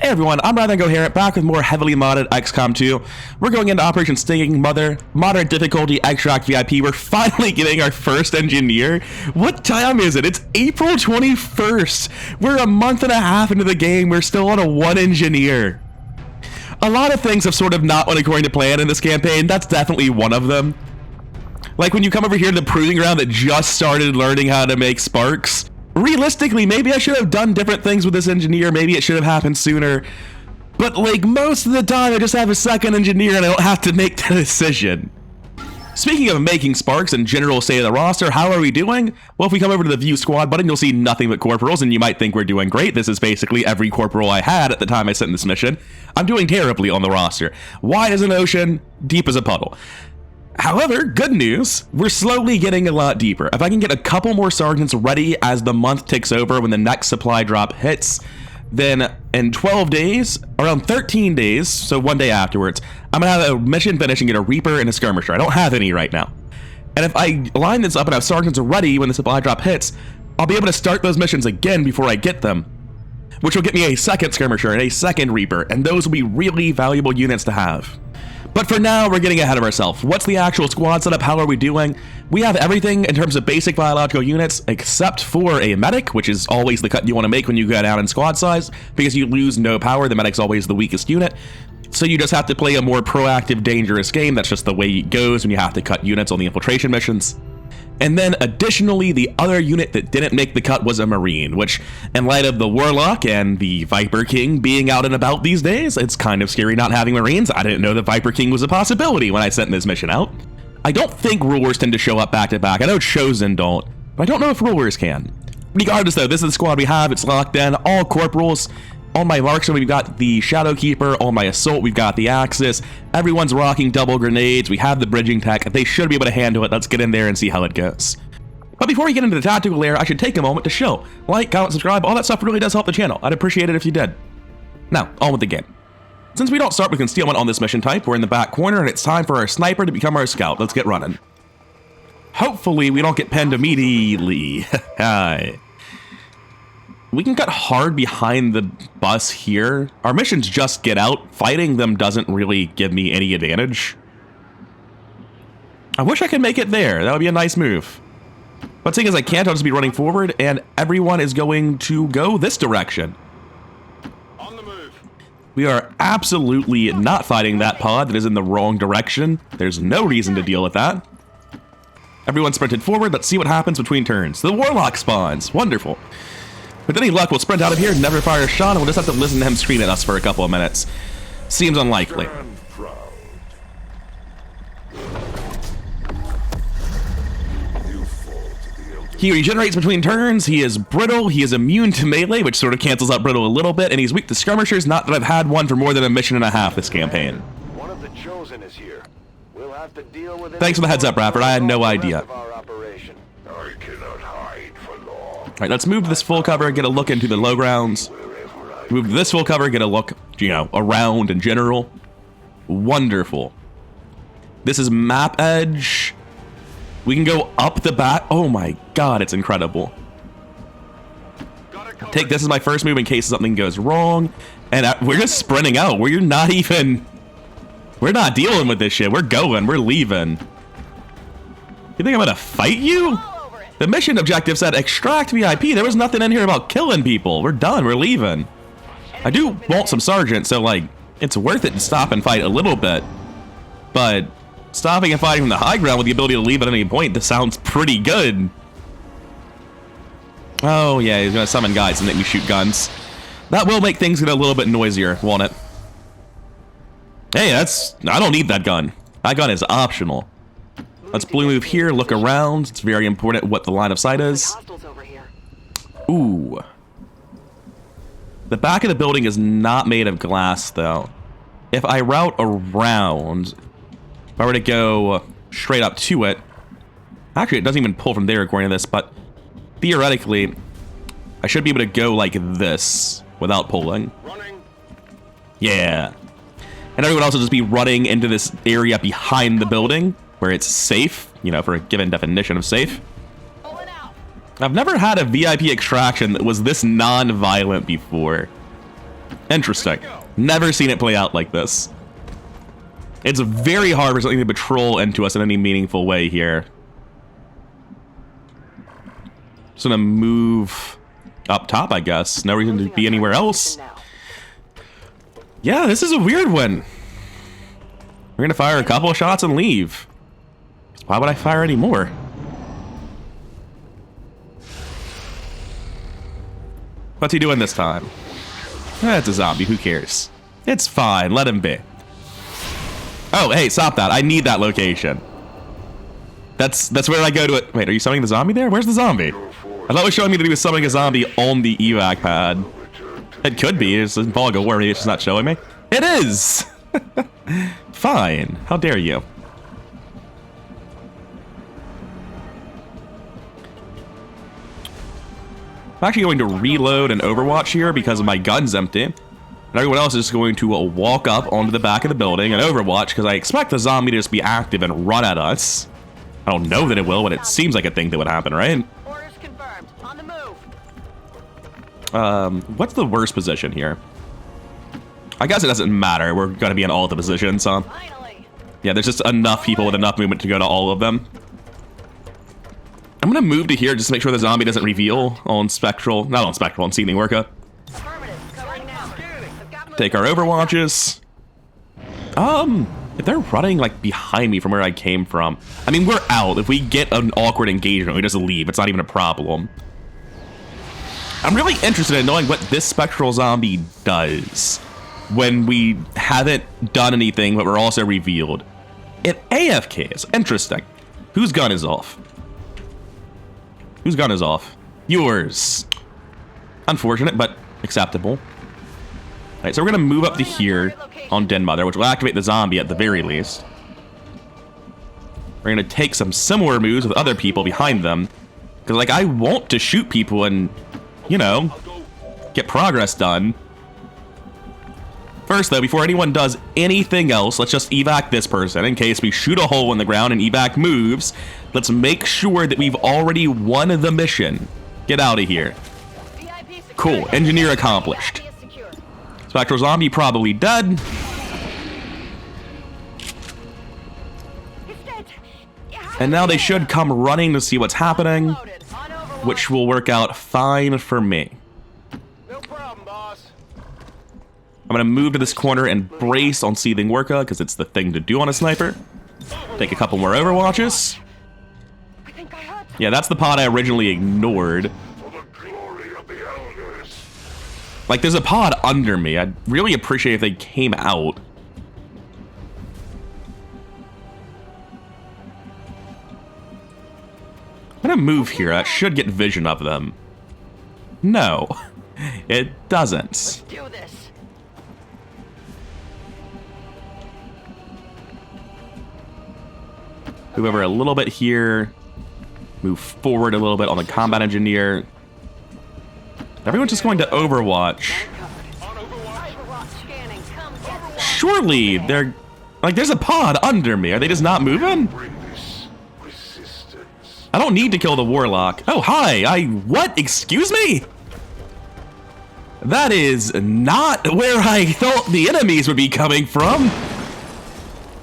Hey everyone, I'm Rain Rebalance, back with more heavily modded XCOM 2. We're going into Operation Stinging Mother, moderate difficulty, extract VIP. We're finally getting our first engineer. What time is it? It's April 21st. We're a month and a half into the game. We're still on a one engineer. A lot of things have sort of not went according to plan in this campaign. That's definitely one of them. Like when you come over here to the proving ground that just started learning how to make sparks. Realistically, maybe I should have done different things with this engineer. Maybe it should have happened sooner. But like most of the time, I just have a second engineer and I don't have to make the decision. Speaking of making sparks and general state of the roster, how are we doing? Well, if we come over to the view squad button, you'll see nothing but corporals, and you might think we're doing great. This is basically every corporal I had at the time I sent this mission. I'm doing terribly on the roster. Wide as an ocean, deep as a puddle. However, good news, we're slowly getting a lot deeper. If I can get a couple more sergeants ready as the month ticks over when the next supply drop hits, then in 12 days, around 13 days, so one day afterwards, I'm gonna have a mission finish and get a Reaper and a Skirmisher. I don't have any right now. And if I line this up and have sergeants ready when the supply drop hits, I'll be able to start those missions again before I get them, which will get me a second Skirmisher and a second Reaper, and those will be really valuable units to have. But for now, we're getting ahead of ourselves. What's the actual squad setup? How are we doing? We have everything in terms of basic biological units, except for a medic, which is always the cut you want to make when you go down in squad size, because you lose no power. The medic's always the weakest unit. So you just have to play a more proactive, dangerous game. That's just the way it goes when you have to cut units on the infiltration missions. And then additionally, the other unit that didn't make the cut was a Marine, which in light of the Warlock and the Viper King being out and about these days, it's kind of scary not having Marines. I didn't know the Viper King was a possibility when I sent this mission out. I don't think rulers tend to show up back to back. I know Chosen don't, but I don't know if rulers can. Regardless though, this is the squad we have. It's locked in, all corporals. On my marksman, we've got the Shadow Keeper. On my assault, we've got the Axis. Everyone's rocking double grenades. We have the bridging tech. They should be able to handle it. Let's get in there and see how it goes. But before we get into the tactical layer, I should take a moment to show. Like, comment, subscribe. All that stuff really does help the channel. I'd appreciate it if you did. Now, on with the game. Since we don't start with concealment on this mission type, we're in the back corner, and it's time for our sniper to become our scout. Let's get running. Hopefully, we don't get pinned immediately. Hi. We can cut hard behind the bus here. Our missions just get out. Fighting them doesn't really give me any advantage. I wish I could make it there. That would be a nice move. But seeing as I can't, I'll just be running forward, and everyone is going to go this direction. On the move. We are absolutely not fighting that pod that is in the wrong direction. There's no reason to deal with that. Everyone sprinted forward. Let's see what happens between turns. The Warlock spawns. Wonderful. With any luck, we'll sprint out of here, never fire a shot, and we'll just have to listen to him scream at us for a couple of minutes. Seems unlikely. He regenerates between turns, he is brittle, he is immune to melee, which sort of cancels out brittle a little bit, and he's weak to skirmishers, not that I've had one for more than a mission and a half this campaign. One of the chosen is here. We'll have to deal with it. Thanks for the heads up, Bradford. I had no idea. I cannot hide for long. Alright, let's move to this full cover, get a look into the low grounds. Move to this full cover, get a look, you know, around in general. Wonderful. This is map edge. We can go up the back. Oh my god, it's incredible. Take this as my first move in case something goes wrong. And we're just sprinting out. We're not even... We're not dealing with this shit. We're going. We're leaving. You think I'm gonna fight you? The mission objective said extract VIP. There was nothing in here about killing people. We're done. We're leaving. I do want some sergeants, so like, it's worth it to stop and fight a little bit. But stopping and fighting from the high ground with the ability to leave at any point, this sounds pretty good. Oh yeah, he's gonna summon guys and make me shoot guns. That will make things get a little bit noisier, won't it? Hey, I don't need that gun. That gun is optional. Let's blue move here, look around. It's very important what the line of sight is. Ooh. The back of the building is not made of glass, though. If I route around, if I were to go straight up to it, actually it doesn't even pull from there according to this, but theoretically, I should be able to go like this without pulling. Yeah. And everyone else will just be running into this area behind the building where it's safe, you know, for a given definition of safe. I've never had a VIP extraction that was this non-violent before. Interesting. Never seen it play out like this. It's very hard for something to patrol into us in any meaningful way here. Just gonna move up top, I guess. No reason to be anywhere else. Yeah, this is a weird one. We're gonna fire a couple of shots and leave. Why would I fire any more? What's he doing this time? It's a zombie, who cares? It's fine, let him be. Oh, hey, stop that. I need that location. That's where I go to it. Wait, are you summoning the zombie there? Where's the zombie? I thought it was showing me that he was summoning a zombie on the evac pad. It could be. It's a ball of war. Maybe it's just not showing me. It is! Fine. How dare you? I'm actually going to reload an Overwatch here because my gun's empty. And everyone else is going to walk up onto the back of the building and Overwatch because I expect the zombie to just be active and run at us. I don't know that it will, but it seems like a thing that would happen, right? Orders confirmed. On the move. What's the worst position here? I guess it doesn't matter. We're going to be in all of the positions, huh? Finally. Yeah, there's just enough people with enough movement to go to all of them. I'm going to move to here just to make sure the zombie doesn't reveal on Spectral. Not on Spectral, on Seething Worka. Affirmative. Covering now. Take our Overwatches. If they're running, like, behind me from where I came from. I mean, we're out. If we get an awkward engagement, we just leave. It's not even a problem. I'm really interested in knowing what this Spectral Zombie does when we haven't done anything, but we're also revealed. It AFKs. Interesting. Whose gun is off? Whose gun is off? Yours. Unfortunate, but acceptable. Alright, so we're going to move up to here on Den Mother, which will activate the zombie at the very least. We're going to take some similar moves with other people behind them. Because, like, I want to shoot people and, you know, get progress done. First, though, before anyone does anything else, let's just evac this person in case we shoot a hole in the ground and evac moves. Let's make sure that we've already won the mission. Get out of here. Cool. Engineer accomplished. Spectral Zombie probably dead. And now they should come running to see what's happening, which will work out fine for me. No problem, boss. I'm going to move to this corner and brace on Seething Worka because it's the thing to do on a sniper. Take a couple more Overwatches. Yeah, that's the pod I originally ignored. For the glory of the elders. Like, there's a pod under me. I'd really appreciate if they came out. I'm gonna move here. That should get vision of them. No, it doesn't. Do this. Move over a little bit here. Move forward a little bit on the combat engineer. Everyone's just going to Overwatch. Surely they're like, there's a pod under me. Are they just not moving? Bring this resistance. I don't need to kill the Warlock. Oh, hi. What? Excuse me? That is not where I thought the enemies would be coming from.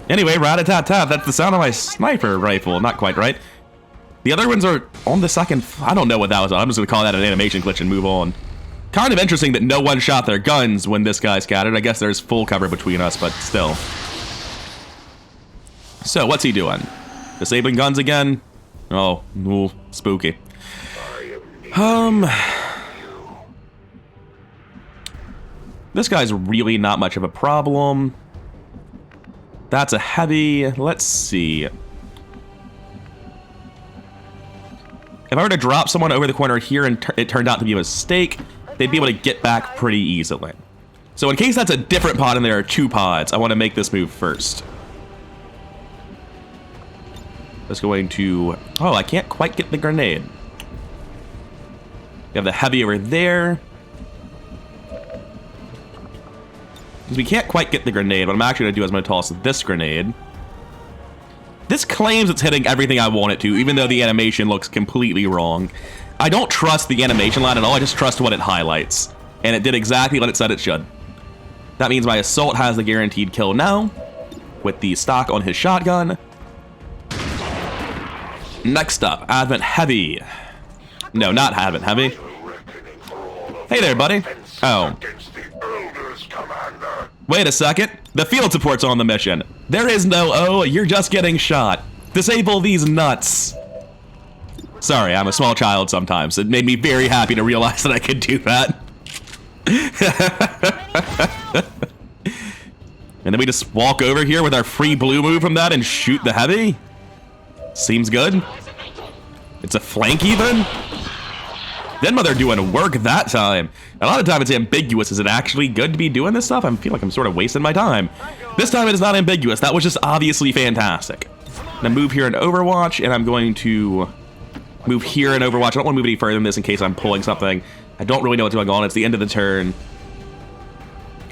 Anyway, rat-a-tat-tat. That's the sound of my sniper rifle. Not quite right. The other ones are on the second. I don't know what that was. I'm just going to call that an animation glitch and move on. Kind of interesting that no one shot their guns when this guy scattered. I guess there's full cover between us, but still. So, what's he doing? Disabling guns again? Oh, ooh, spooky. This guy's really not much of a problem. That's a heavy. Let's see. If I were to drop someone over the corner here and it turned out to be a mistake, they'd be able to get back pretty easily. So in case that's a different pod and there are two pods, I want to make this move first. That's going to... Oh, I can't quite get the grenade. We have the heavy over there. Because we can't quite get the grenade, what I'm actually going to do is I'm going to toss this grenade. This claims it's hitting everything I want it to, even though the animation looks completely wrong. I don't trust the animation line at all, I just trust what it highlights. And it did exactly what it said it should. That means my assault has the guaranteed kill now, with the stock on his shotgun. Next up, Advent Heavy. No, not Advent Heavy. Hey there, buddy. Oh. Wait a second. The field support's on the mission. There is no O, you're just getting shot. Disable these nuts. Sorry, I'm a small child sometimes. It made me very happy to realize that I could do that. And then we just walk over here with our free blue move from that and shoot the heavy? Seems good. It's a flank even? Den Mother doing work that time. A lot of time it's ambiguous. Is it actually good to be doing this stuff? I feel like I'm sort of wasting my time. This time it is not ambiguous. That was just obviously fantastic. I'm gonna move here in Overwatch, and I'm going to move here in Overwatch. I don't want to move any further than this in case I'm pulling something. I don't really know what's going on. It's the end of the turn.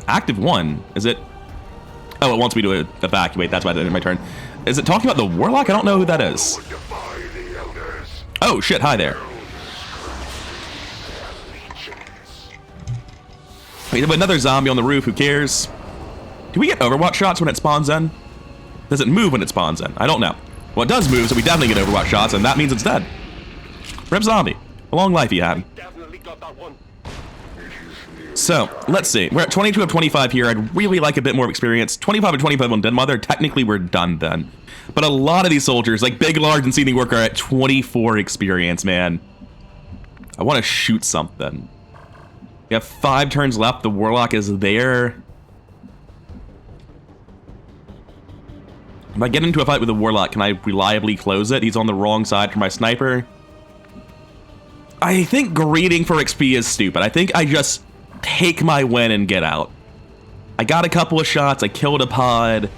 Active 1, is it? Oh, it wants me to evacuate. That's why it's my turn. Is it talking about the Warlock? I don't know who that is. Oh, shit. Hi there. We have another zombie on the roof. Who cares? Do we get Overwatch shots when it spawns in? Does it move when it spawns in? I don't know. Well, it does move, so we definitely get Overwatch shots, and that means it's dead. Rip zombie. A long life he had. So, let's see. We're at 22 of 25 here. I'd really like a bit more experience. 25 of 25 on Den Mother. Technically, we're done then. But a lot of these soldiers, like Big, Large, and Seething Work, are at 24 experience, man. I want to shoot something. We have 5 turns left. The Warlock is there. If I get into a fight with the Warlock, can I reliably close it? He's on the wrong side for my sniper. I think greeting for XP is stupid. I think I just take my win and get out. I got a couple of shots. I killed a pod.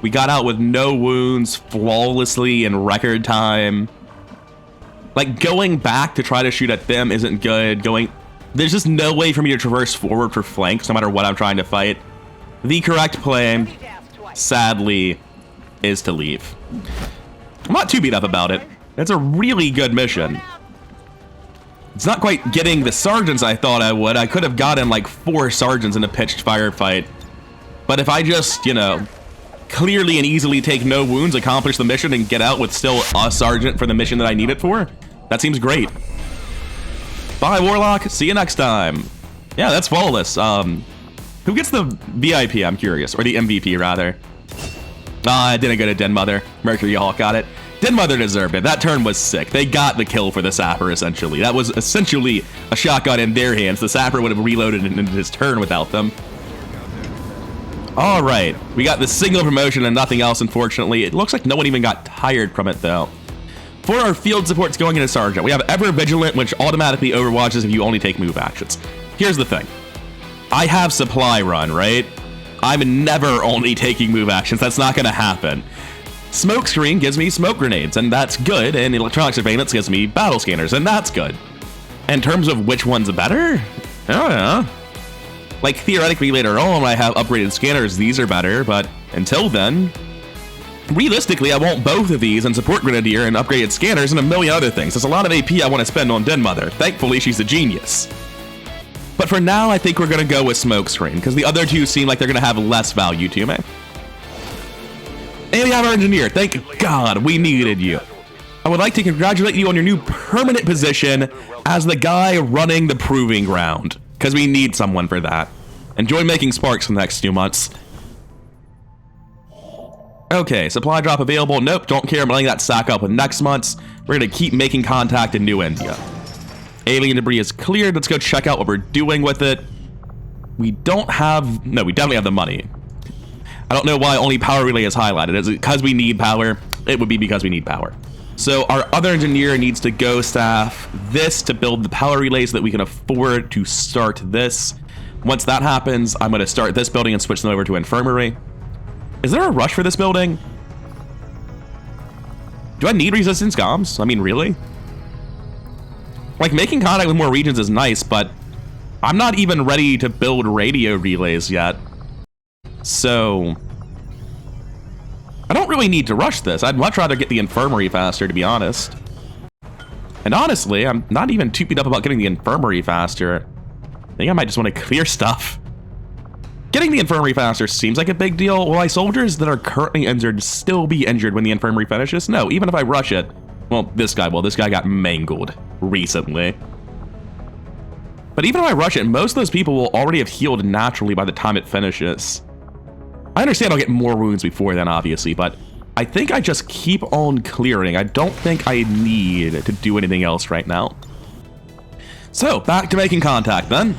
We got out with no wounds, flawlessly in record time. Like, going back to try to shoot at them isn't good. There's just no way for me to traverse forward for flanks, no matter what I'm trying to fight. The correct play, sadly, is to leave. I'm not too beat up about it. It's a really good mission. It's not quite getting the sergeants I thought I would. I could have gotten like 4 sergeants in a pitched firefight. But if I just, you know, clearly and easily take no wounds, accomplish the mission, and get out with still a sergeant for the mission that I need it for, that seems great. Bye, Warlock. See you next time. Yeah, that's flawless. Who gets the VIP, I'm curious, or the MVP, rather? I didn't go to Den Mother. Mercury Hawk got it. Den Mother deserved it. That turn was sick. They got the kill for the Sapper, essentially. That was essentially a shotgun in their hands. The Sapper would have reloaded into his turn without them. All right. We got the single promotion and nothing else, unfortunately. It looks like no one even got tired from it, though. For our field supports going into Sergeant, we have Ever Vigilant, which automatically overwatches if you only take move actions. Here's the thing. I have Supply Run, right? I'm never only taking move actions. That's not going to happen. Smoke Screen gives me smoke grenades, and that's good. And Electronic Surveillance gives me battle scanners, and that's good. In terms of which one's better? I don't know. Like, theoretically, later on, I have upgraded scanners. These are better, but until then, realistically, I want both of these and Support Grenadier and upgraded scanners and a million other things. There's a lot of AP I want to spend on Den Mother. Thankfully, she's a genius. But for now, I think we're going to go with Smoke Screen, because the other two seem like they're going to have less value to me. And we have our engineer. Thank God we needed you. I would like to congratulate you on your new permanent position as the guy running the Proving Ground, because we need someone for that. Enjoy making sparks for the next 2 months. Okay, supply drop available. Nope, don't care. I'm letting that stack up with next month's. We're going to keep making contact in New India. Alien debris is cleared. Let's go check out what we're doing with it. We don't have... No, we definitely have the money. I don't know why only power relay is highlighted. Is it because we need power? It would be because we need power. So our other engineer needs to go staff this to build the power relay so that we can afford to start this. Once that happens, I'm going to start this building and switch them over to infirmary. Is there a rush for this building? Do I need resistance comms? I mean, really? Like, making contact with more regions is nice, but I'm not even ready to build radio relays yet. So I don't really need to rush this. I'd much rather get the infirmary faster, to be honest. And honestly, I'm not even too beat up about getting the infirmary faster. I think I might just want to clear stuff. Getting the infirmary faster seems like a big deal. Will my soldiers that are currently injured still be injured when the infirmary finishes? No, even if I rush it. Well, this guy got mangled recently. But even if I rush it, most of those people will already have healed naturally by the time it finishes. I understand I'll get more wounds before then, obviously, but I think I just keep on clearing. I don't think I need to do anything else right now. So, back to making contact then.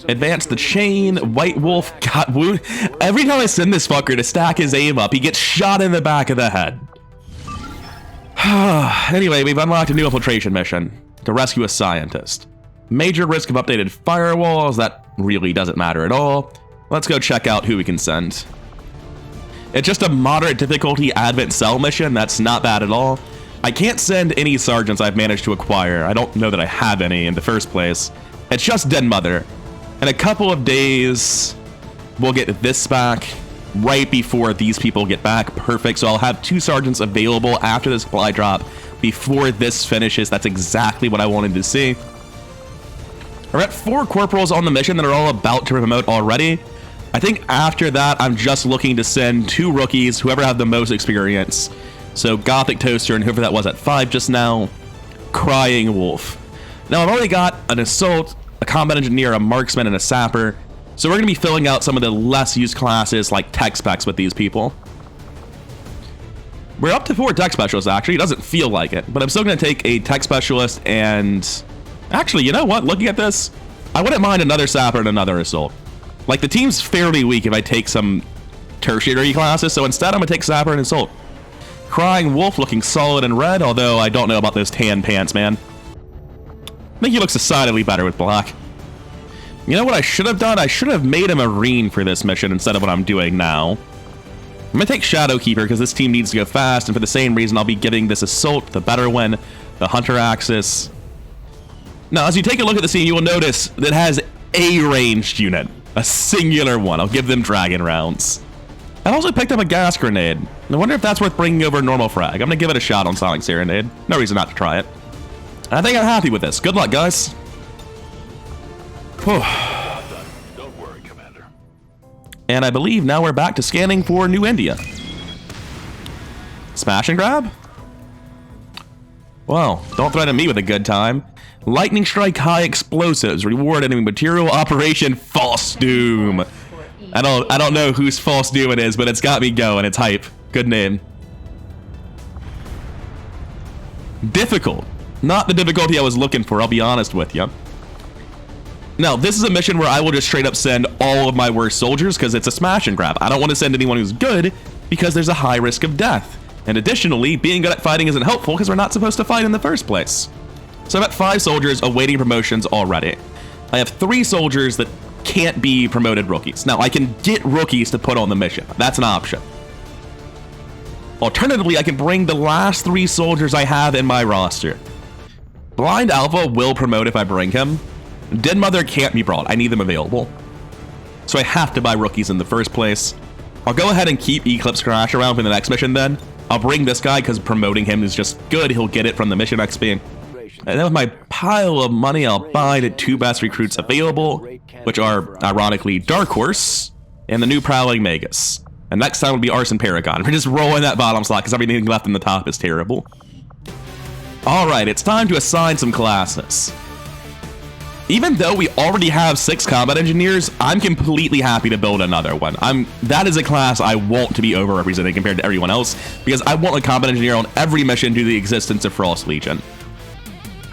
Advance the chain. White Wolf got wounded. Every time I send this fucker to stack his aim up, he gets shot in the back of the head. Anyway, we've unlocked a new infiltration mission to rescue a scientist. Major risk of updated firewalls. That really doesn't matter at all. Let's go check out who we can send. It's just a moderate difficulty Advent Cell mission. That's not bad at all. I can't send any sergeants I've managed to acquire. I don't know that I have any in the first place. It's just Dead Mother. In a couple of days, we'll get this back right before these people get back. Perfect. So I'll have 2 sergeants available after the supply drop before this finishes. That's exactly what I wanted to see. We're at 4 corporals on the mission that are all about to promote already. I think after that, I'm just looking to send 2 rookies, whoever have the most experience. So Gothic Toaster and whoever that was at 5 just now, Crying Wolf. Now I've already got an assault, a combat engineer, a marksman, and a sapper. So we're going to be filling out some of the less used classes like tech specs with these people. We're up to 4 tech specialists actually. It doesn't feel like it, but I'm still going to take a tech specialist and... Actually, you know what? Looking at this, I wouldn't mind another sapper and another assault. Like, the team's fairly weak if I take some tertiary classes, so instead I'm going to take sapper and assault. Crying Wolf looking solid in red, although I don't know about those tan pants, man. I think he looks decidedly better with black. You know what I should have done? I should have made a Marine for this mission instead of what I'm doing now. I'm going to take Shadowkeeper because this team needs to go fast, and for the same reason I'll be giving this assault the better one, the Hunter Axis. Now, as you take a look at the scene, you will notice that it has a ranged unit. A singular one. I'll give them dragon rounds. I also picked up a gas grenade. I wonder if that's worth bringing over a normal frag. I'm going to give it a shot on Sonic Serenade. No reason not to try it. I think I'm happy with this. Good luck, guys. Whew. Don't worry, Commander. And I believe now we're back to scanning for New India. Smash and grab? Well, don't threaten me with a good time. Lightning Strike High Explosives. Reward enemy material. Operation False Doom. I don't know whose False Doom it is, but it's got me going. It's hype. Good name. Difficult. Not the difficulty I was looking for, I'll be honest with you. Now, this is a mission where I will just straight up send all of my worst soldiers because it's a smash and grab. I don't want to send anyone who's good because there's a high risk of death. And additionally, being good at fighting isn't helpful because we're not supposed to fight in the first place. So I've got 5 soldiers awaiting promotions already. I have 3 soldiers that can't be promoted rookies. Now, I can get rookies to put on the mission. That's an option. Alternatively, I can bring the last 3 soldiers I have in my roster. Blind Alpha will promote if I bring him. Dead Mother can't be brought. I need them available. So I have to buy rookies in the first place. I'll go ahead and keep Eclipse Crash around for the next mission then. I'll bring this guy because promoting him is just good. He'll get it from the mission XP. And then with my pile of money, I'll buy the 2 best recruits available, which are, ironically, Dark Horse and the new Prowling Magus. And next time will be Arson Paragon. We're just rolling that bottom slot because everything left in the top is terrible. Alright, it's time to assign some classes. Even though we already have 6 combat engineers, I'm completely happy to build another one. That is a class I want to be overrepresented compared to everyone else, because I want a combat engineer on every mission due to the existence of Frost Legion.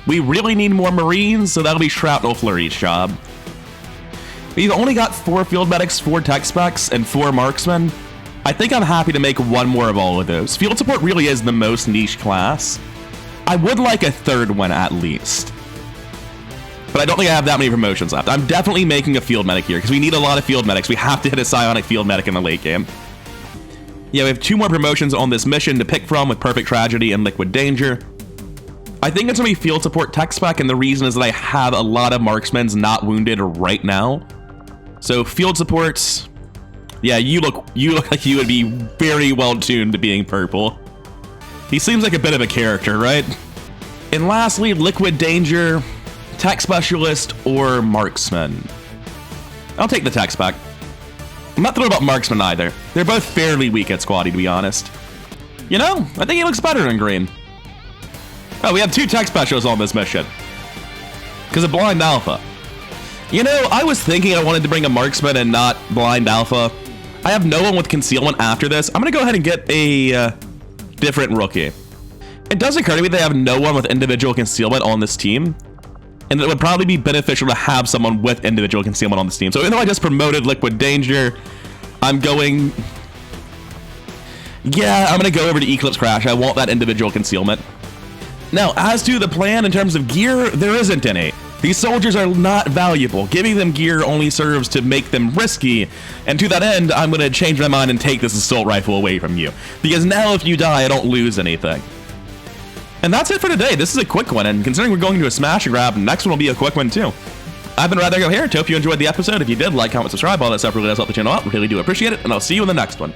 We really need more Marines, so that'll be Shrapnel Flurry's job. We've only got 4 field medics, 4 tech specs, and 4 marksmen. I think I'm happy to make one more of all of those. Field support really is the most niche class. I would like a 3rd one at least. But I don't think I have that many promotions left. I'm definitely making a field medic here, because we need a lot of field medics. We have to hit a psionic field medic in the late game. Yeah, we have 2 more promotions on this mission to pick from with Perfect Tragedy and Liquid Danger. I think it's going to be field support tech spec, and the reason is that I have a lot of marksmen not wounded right now. So field supports, yeah, you look like you would be very well tuned to being purple. He seems like a bit of a character, right? And lastly, Liquid Danger, tech specialist, or marksman. I'll take the text back. I'm not thrilled about Marksman either. They're both fairly weak at squatty, to be honest. You know, I think he looks better in green. Oh, we have 2 tech specials on this mission. Because of Blind Alpha. You know, I was thinking I wanted to bring a Marksman and not Blind Alpha. I have no one with concealment after this. I'm going to go ahead and get a different rookie. It does occur to me they have no one with individual concealment on this team. And it would probably be beneficial to have someone with individual concealment on this team. So even though I just promoted Liquid Danger, I'm going... Yeah, I'm going to go over to Eclipse Crash. I want that individual concealment. Now, as to the plan in terms of gear, there isn't any. These soldiers are not valuable. Giving them gear only serves to make them risky. And to that end, I'm going to change my mind and take this assault rifle away from you. Because now if you die, I don't lose anything. And that's it for today. This is a quick one, and considering we're going to a smash and grab, next one will be a quick one too. I've been Rather Go here. Hope you enjoyed the episode. If you did, like, comment, subscribe, all that stuff really does help the channel out. Really do appreciate it, and I'll see you in the next one.